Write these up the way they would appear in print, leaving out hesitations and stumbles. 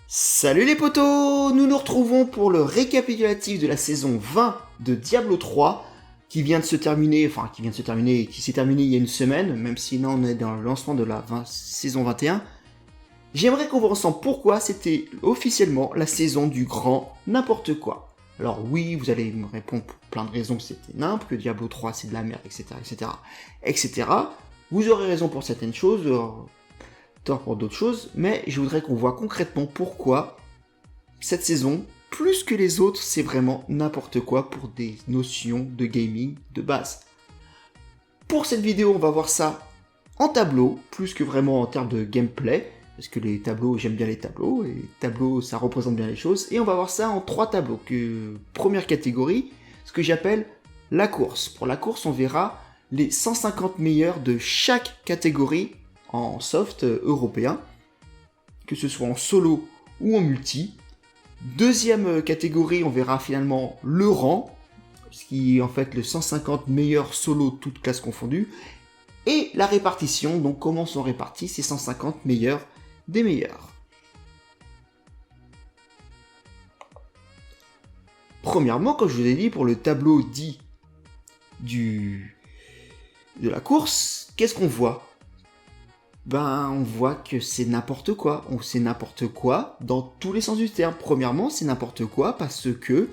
Salut les potos, nous nous retrouvons pour le récapitulatif de la saison 20 de Diablo 3 qui s'est terminé il y a une semaine, même si là on est dans le lancement de la saison 21. J'aimerais qu'on vous ressente pourquoi c'était officiellement la saison du grand n'importe quoi. Alors oui, vous allez me répondre pour plein de raisons que c'était n'importe, que Diablo 3 c'est de la merde, etc. Vous aurez raison pour certaines choses, tort pour d'autres choses, mais je voudrais qu'on voit concrètement pourquoi cette saison, plus que les autres, c'est vraiment n'importe quoi pour des notions de gaming de base. Pour cette vidéo, on va voir ça en tableau, plus que vraiment en termes de gameplay, parce que les tableaux, j'aime bien les tableaux, et les tableaux, ça représente bien les choses, et on va voir ça en 3 tableaux. Première catégorie, ce que j'appelle la course. Pour la course, on verra les 150 meilleurs de chaque catégorie en soft européen, que ce soit en solo ou en multi. Deuxième catégorie, on verra finalement le rang, ce qui est en fait le 150 meilleurs solo toutes classes confondues, et la répartition, donc comment sont répartis ces 150 meilleurs des meilleurs. Premièrement, comme je vous ai dit, pour le tableau dit de la course, qu'est-ce qu'on voit ? On voit que c'est n'importe quoi. C'est n'importe quoi dans tous les sens du terme. Premièrement, c'est n'importe quoi parce que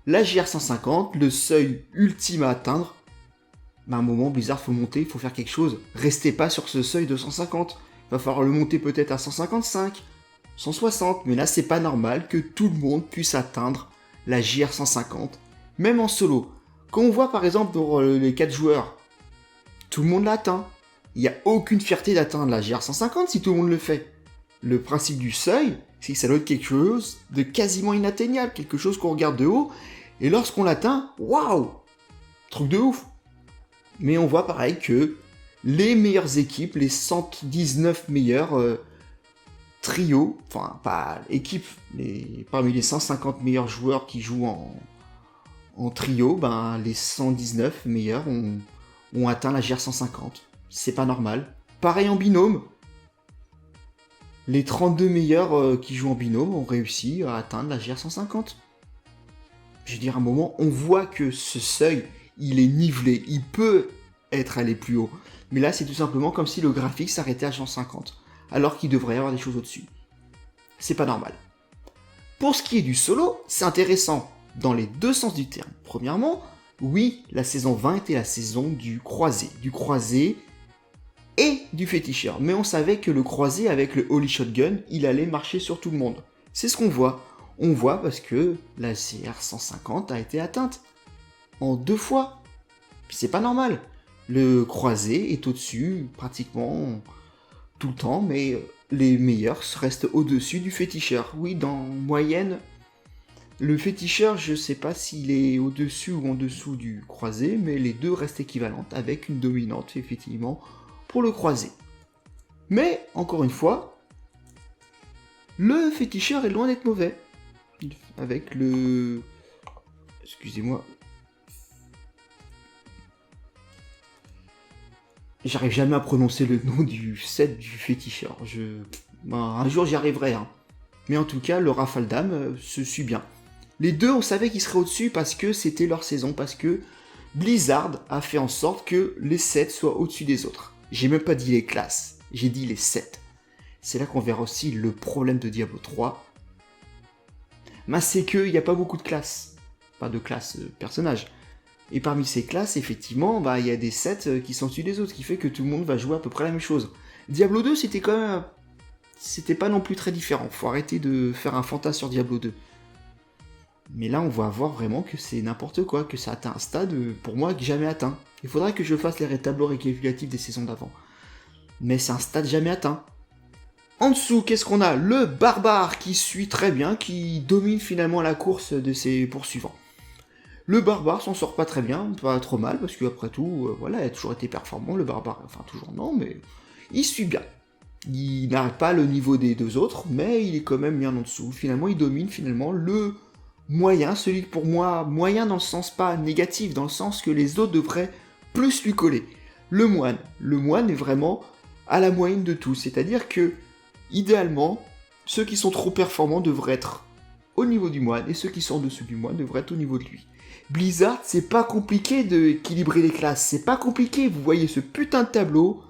la JR150, le seuil ultime à atteindre, à un moment, Blizzard, faut monter, il faut faire quelque chose. Restez pas sur ce seuil de 150. Il va falloir le monter peut-être à 155, 160. Mais là, c'est pas normal que tout le monde puisse atteindre la JR150, même en solo. Quand on voit par exemple pour les 4 joueurs, tout le monde l'a atteint. Il n'y a aucune fierté d'atteindre la JR150 si tout le monde le fait. Le principe du seuil, c'est que ça doit être quelque chose de quasiment inatteignable, quelque chose qu'on regarde de haut, et lorsqu'on l'atteint, waouh, truc de ouf. Mais on voit pareil que les meilleures équipes, les 119 meilleurs trios, enfin pas équipes, parmi les 150 meilleurs joueurs qui jouent en trio, les 119 meilleurs ont atteint la JR150. C'est pas normal. Pareil en binôme. Les 32 meilleurs qui jouent en binôme ont réussi à atteindre la JR150. Je veux dire, à un moment, on voit que ce seuil, il est nivelé. Il peut être allé plus haut. Mais là, c'est tout simplement comme si le graphique s'arrêtait à 150. Alors qu'il devrait y avoir des choses au-dessus. C'est pas normal. Pour ce qui est du solo, c'est intéressant dans les deux sens du terme. Premièrement, oui, la saison 20 était la saison du croisé. Du croisé et du féticheur. Mais on savait que le croisé avec le Holy Shotgun, il allait marcher sur tout le monde. C'est ce qu'on voit. On voit parce que la CR150 a été atteinte. En 2 fois. C'est pas normal. Le croisé est au-dessus pratiquement tout le temps, mais les meilleurs restent au-dessus du féticheur. Oui, dans moyenne, le féticheur, je sais pas s'il est au-dessus ou en dessous du croisé, mais les deux restent équivalentes avec une dominante, effectivement, pour le croisé. Mais, encore une fois, le féticheur est loin d'être mauvais. Avec le... Excusez-moi. J'arrive jamais à prononcer le nom du set du féticheur. Un jour j'y arriverai. Mais en tout cas, le Rafaldam se suit bien. Les deux, on savait qu'ils seraient au-dessus parce que c'était leur saison, parce que Blizzard a fait en sorte que les sets soient au-dessus des autres. J'ai même pas dit les classes, j'ai dit les sets. C'est là qu'on verra aussi le problème de Diablo 3. C'est qu'il n'y a pas beaucoup de classes. Pas de classes personnages. Et parmi ces classes, effectivement, il y a des sets qui sont au-dessus des autres, ce qui fait que tout le monde va jouer à peu près la même chose. Diablo 2, c'était quand même... C'était pas non plus très différent. Faut arrêter de faire un fantasme sur Diablo 2. Mais là, on va voir vraiment que c'est n'importe quoi, que ça atteint un stade, pour moi, jamais atteint. Il faudrait que je fasse les tableaux récapitulatifs des saisons d'avant. Mais c'est un stade jamais atteint. En dessous, qu'est-ce qu'on a ? Le barbare qui suit très bien, qui domine finalement la course de ses poursuivants. Le barbare s'en sort pas très bien, pas trop mal, parce qu'après tout, il a toujours été performant, le barbare, enfin toujours non, mais il suit bien. Il n'a pas le niveau des deux autres, mais il est quand même bien en dessous. Finalement, il domine le moyen, celui pour moi, moyen dans le sens pas négatif, dans le sens que les autres devraient plus lui coller. Le moine est vraiment à la moyenne de tout, c'est-à-dire que, idéalement, Ceux qui sont trop performants devraient être au niveau du moine, et ceux qui sont en dessous du moine devraient être au niveau de lui. Blizzard, c'est pas compliqué d'équilibrer les classes, c'est pas compliqué, vous voyez ce putain de tableau,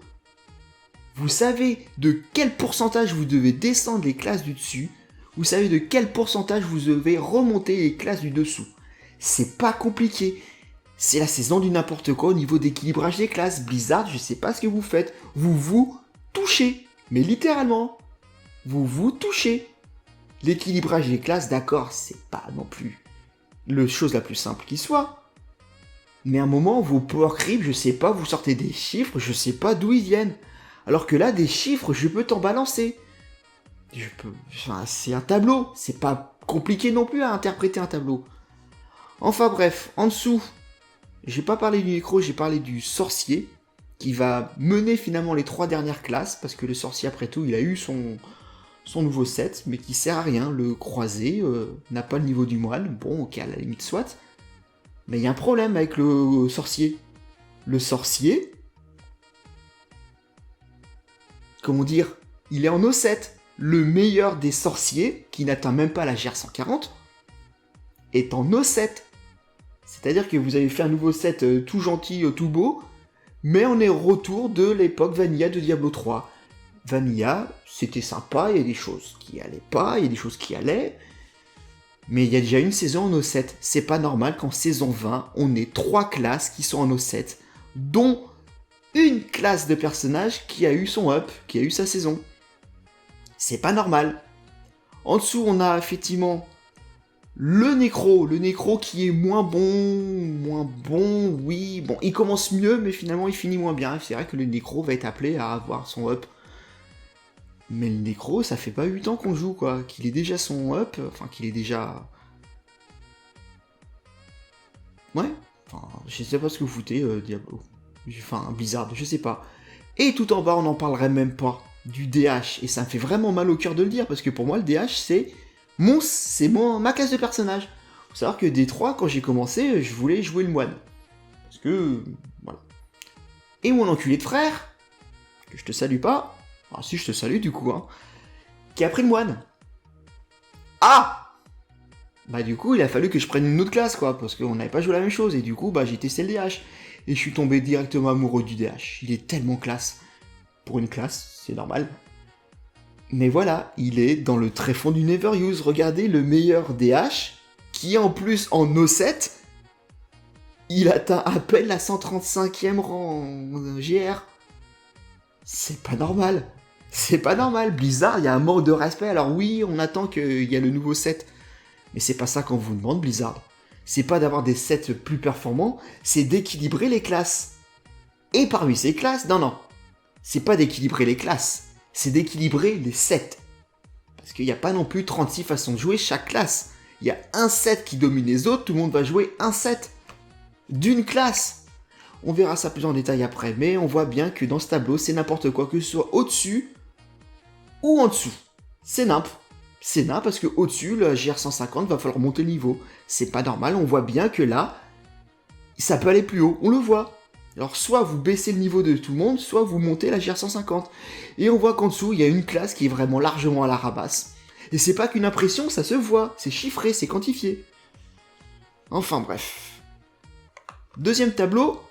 vous savez de quel pourcentage vous devez descendre les classes du dessus, vous savez de quel pourcentage vous devez remonter les classes du dessous. C'est pas compliqué. C'est la saison du n'importe quoi au niveau d'équilibrage des classes. Blizzard, je sais pas ce que vous faites. Vous vous touchez. Mais littéralement. Vous vous touchez. L'équilibrage des classes, d'accord, c'est pas non plus la chose la plus simple qui soit. Mais à un moment, vos power creep, je sais pas, vous sortez des chiffres, je sais pas d'où ils viennent. Alors que là, des chiffres, je peux t'en balancer. Enfin, c'est un tableau. C'est pas compliqué non plus à interpréter un tableau. Enfin bref, en dessous, j'ai pas parlé du nécro, j'ai parlé du sorcier, qui va mener finalement les 3 dernières classes, parce que le sorcier, après tout, il a eu son nouveau set, mais qui sert à rien. Le croisé n'a pas le niveau du moine, bon, ok, à la limite, soit. Mais il y a un problème avec le sorcier. Le sorcier, comment dire, il est en O7. Le meilleur des sorciers, qui n'atteint même pas la GR140, est en O7. C'est-à-dire que vous avez fait un nouveau set tout gentil, tout beau, mais on est au retour de l'époque Vanilla de Diablo 3. Vanilla, c'était sympa, il y a des choses qui allaient pas, il y a des choses qui allaient, mais il y a déjà une saison en O7. C'est pas normal qu'en saison 20, on ait 3 classes qui sont en O7, dont une classe de personnage qui a eu son up, qui a eu sa saison. C'est pas normal. En dessous, on a effectivement le nécro qui est moins bon, oui, bon, il commence mieux, mais finalement il finit moins bien. C'est vrai que le nécro va être appelé à avoir son up. Mais le nécro, ça fait pas 8 ans qu'on joue, quoi, qu'il ait déjà son up, enfin qu'il est déjà... Ouais, enfin, je sais pas ce que vous foutez, Diablo. Enfin, Blizzard, je sais pas. Et tout en bas, on n'en parlerait même pas du DH, et ça me fait vraiment mal au cœur de le dire, parce que pour moi, le DH, c'est ma classe de personnage. Faut savoir que D3, quand j'ai commencé, je voulais jouer le moine. Parce que, voilà. Et mon enculé de frère, que je te salue pas, ah si je te salue du coup, hein, qui a pris le moine. Ah! Bah du coup, il a fallu que je prenne une autre classe, quoi, parce qu'on n'avait pas joué la même chose, et du coup, bah j'ai testé le DH. Et je suis tombé directement amoureux du DH. Il est tellement classe. Pour une classe, c'est normal. Mais voilà, il est dans le tréfonds du Neveruse. Regardez le meilleur DH, qui est en plus en O7, il atteint à peine la 135e rang GR. C'est pas normal. C'est pas normal. Blizzard, il y a un manque de respect. Alors oui, on attend qu'il y ait le nouveau set. Mais c'est pas ça qu'on vous demande, Blizzard. C'est pas d'avoir des sets plus performants, c'est d'équilibrer les classes. Et parmi ces classes, non. C'est pas d'équilibrer les classes, c'est d'équilibrer les sets. Parce qu'il n'y a pas non plus 36 façons de jouer chaque classe. Il y a un set qui domine les autres, tout le monde va jouer un set d'une classe. On verra ça plus en détail après, mais on voit bien que dans ce tableau, c'est n'importe quoi, que ce soit au-dessus ou en dessous. C'est nimp. C'est nimp parce que au-dessus, le GR150 va falloir monter le niveau. C'est pas normal, on voit bien que là, ça peut aller plus haut, on le voit. Alors soit vous baissez le niveau de tout le monde, soit vous montez la GR150. Et on voit qu'en dessous, il y a une classe qui est vraiment largement à la rabasse. Et c'est pas qu'une impression, ça se voit, c'est chiffré, c'est quantifié. Enfin bref. Deuxième tableau,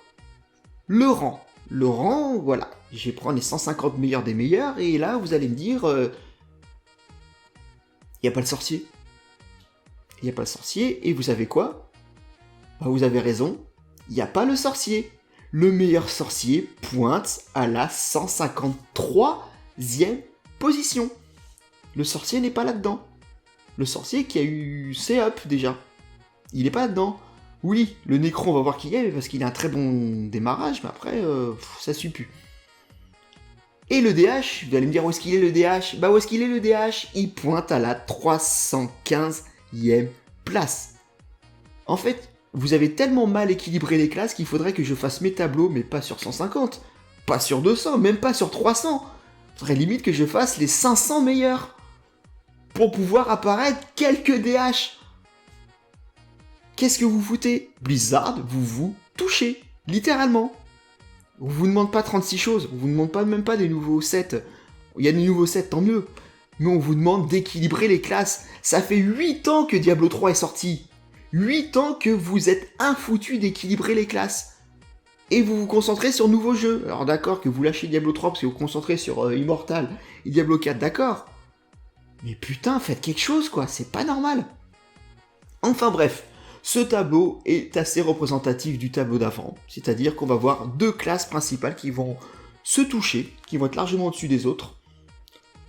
le rang. Le rang, voilà. Je vais prendre les 150 meilleurs des meilleurs, et là, vous allez me dire... il n'y a pas le sorcier. Il n'y a pas le sorcier, et vous savez quoi? Bah, vous avez raison, il n'y a pas le sorcier. Le meilleur sorcier pointe à la 153e position. Le sorcier n'est pas là-dedans. Le sorcier qui a eu ses up déjà. Il n'est pas là-dedans. Oui, le nécro, on va voir qui il est, parce qu'il a un très bon démarrage, mais après, ça suit plus. Et le DH, vous allez me dire où est-ce qu'il est le DH? Bah où est-ce qu'il est le DH? Il pointe à la 315e place. En fait, vous avez tellement mal équilibré les classes qu'il faudrait que je fasse mes tableaux, mais pas sur 150, pas sur 200, même pas sur 300. Il faudrait limite que je fasse les 500 meilleurs pour pouvoir apparaître quelques DH. Qu'est-ce que vous foutez? Blizzard, vous vous touchez, littéralement. On vous demande pas 36 choses, on vous demande pas même pas des nouveaux sets. Il y a des nouveaux sets, tant mieux. mais on vous demande d'équilibrer les classes. Ça fait 8 ans que Diablo 3 est sorti. 8 ans que vous êtes infoutus d'équilibrer les classes. Et vous vous concentrez sur nouveaux jeux. Alors d'accord que vous lâchez Diablo 3 parce que vous vous concentrez sur Immortal et Diablo 4, d'accord. Mais putain, faites quelque chose quoi, c'est pas normal. Enfin bref, ce tableau est assez représentatif du tableau d'avant. C'est-à-dire qu'on va voir deux classes principales qui vont se toucher, qui vont être largement au-dessus des autres.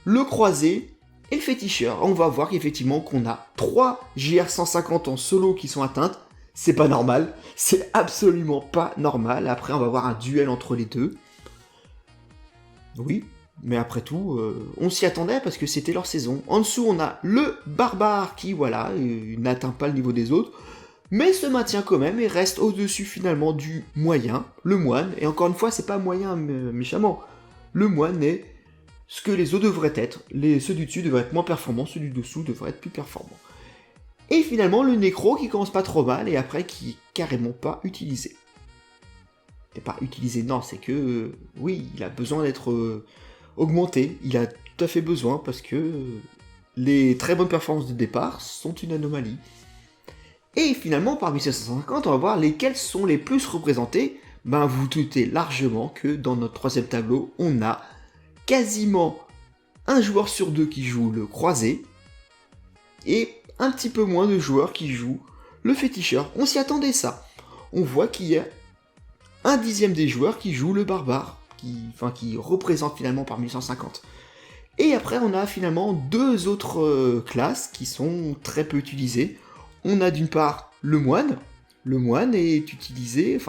Le croisé et le féticheur. On va voir qu'effectivement qu'on a 3 GR150 en solo qui sont atteintes. C'est pas normal, c'est absolument pas normal. Après on va voir un duel entre les deux. Oui, mais après tout, on s'y attendait parce que c'était leur saison. En dessous on a le barbare qui, voilà, n'atteint pas le niveau des autres, mais se maintient quand même et reste au-dessus finalement du moyen, le moine. Et encore une fois, c'est pas moyen méchamment. Le moine est ce que les autres devraient être. Ceux du dessus devraient être moins performants, ceux du dessous devraient être plus performants. Et finalement, le nécro qui commence pas trop mal et après qui est carrément pas utilisé. Et pas utilisé, non, c'est que, oui, il a besoin d'être augmenté. Il a tout à fait besoin parce que les très bonnes performances de départ sont une anomalie. Et finalement, parmi ces 150, on va voir lesquels sont les plus représentés. Ben, vous doutez largement que dans notre troisième tableau, on a quasiment un joueur sur deux qui joue le croisé, et un petit peu moins de joueurs qui jouent le féticheur. On s'y attendait ça. On voit qu'il y a un dixième des joueurs qui jouent le barbare, qui représente finalement parmi 150. Et après, on a finalement deux autres classes qui sont très peu utilisées. On a d'une part le moine. Le moine est utilisé,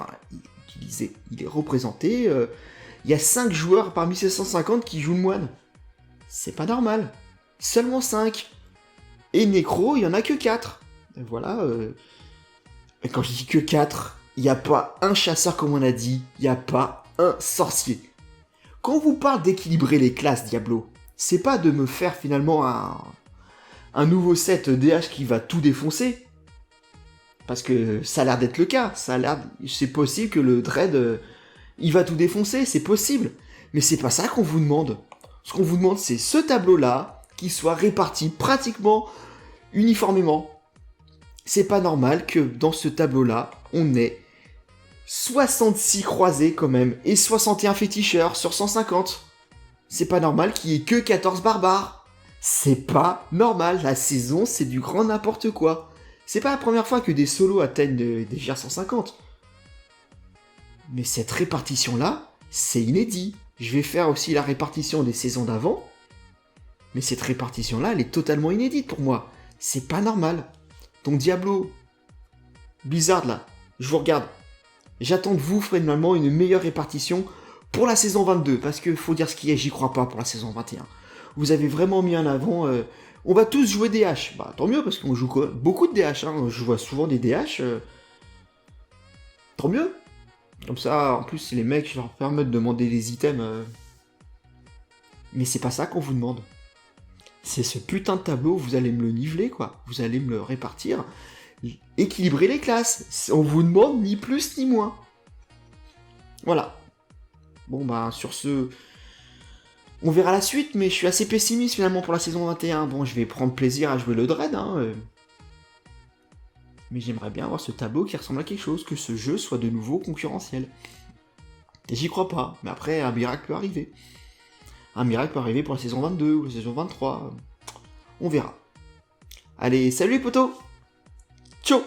il est représenté. Il y a 5 joueurs parmi ces 150 qui jouent le moine. C'est pas normal. Seulement 5. Et nécro, il y en a que 4. Et voilà. Et quand je dis que 4, il n'y a pas un chasseur comme on a dit, il n'y a pas un sorcier. Quand on vous parle d'équilibrer les classes Diablo, c'est pas de me faire finalement un nouveau set DH qui va tout défoncer. Parce que ça a l'air d'être le cas. C'est possible que le Dread, il va tout défoncer, c'est possible. Mais c'est pas ça qu'on vous demande. Ce qu'on vous demande, c'est ce tableau-là qui soit réparti pratiquement uniformément. C'est pas normal que dans ce tableau-là, on ait 66 croisés quand même et 61 féticheurs sur 150. C'est pas normal qu'il y ait que 14 barbares. C'est pas normal, la saison c'est du grand n'importe quoi. C'est pas la première fois que des solos atteignent des GR150. Mais cette répartition-là, c'est inédit. Je vais faire aussi la répartition des saisons d'avant. Mais cette répartition-là, elle est totalement inédite pour moi. C'est pas normal. Donc Diablo, Blizzard là, je vous regarde. J'attends de vous finalement une meilleure répartition pour la saison 22. Parce que faut dire ce qui est, j'y crois pas pour la saison 21. Vous avez vraiment mis en avant... on va tous jouer DH. Bah tant mieux parce qu'on joue beaucoup de DH. Hein. Je vois souvent des DH. Tant mieux. Comme ça, en plus, si les mecs, je leur permets de demander des items. Mais c'est pas ça qu'on vous demande. C'est ce putain de tableau, vous allez me le niveler, quoi. Vous allez me le répartir. Équilibrer les classes. On vous demande ni plus ni moins. Voilà. Bon, bah, sur ce... On verra la suite, mais je suis assez pessimiste, finalement, pour la saison 21. Bon, je vais prendre plaisir à jouer le Dread, hein. Mais j'aimerais bien avoir ce tableau qui ressemble à quelque chose, que ce jeu soit de nouveau concurrentiel. Et j'y crois pas, mais après, un miracle peut arriver. Un miracle peut arriver pour la saison 22 ou la saison 23. On verra. Allez, salut les potos. Ciao.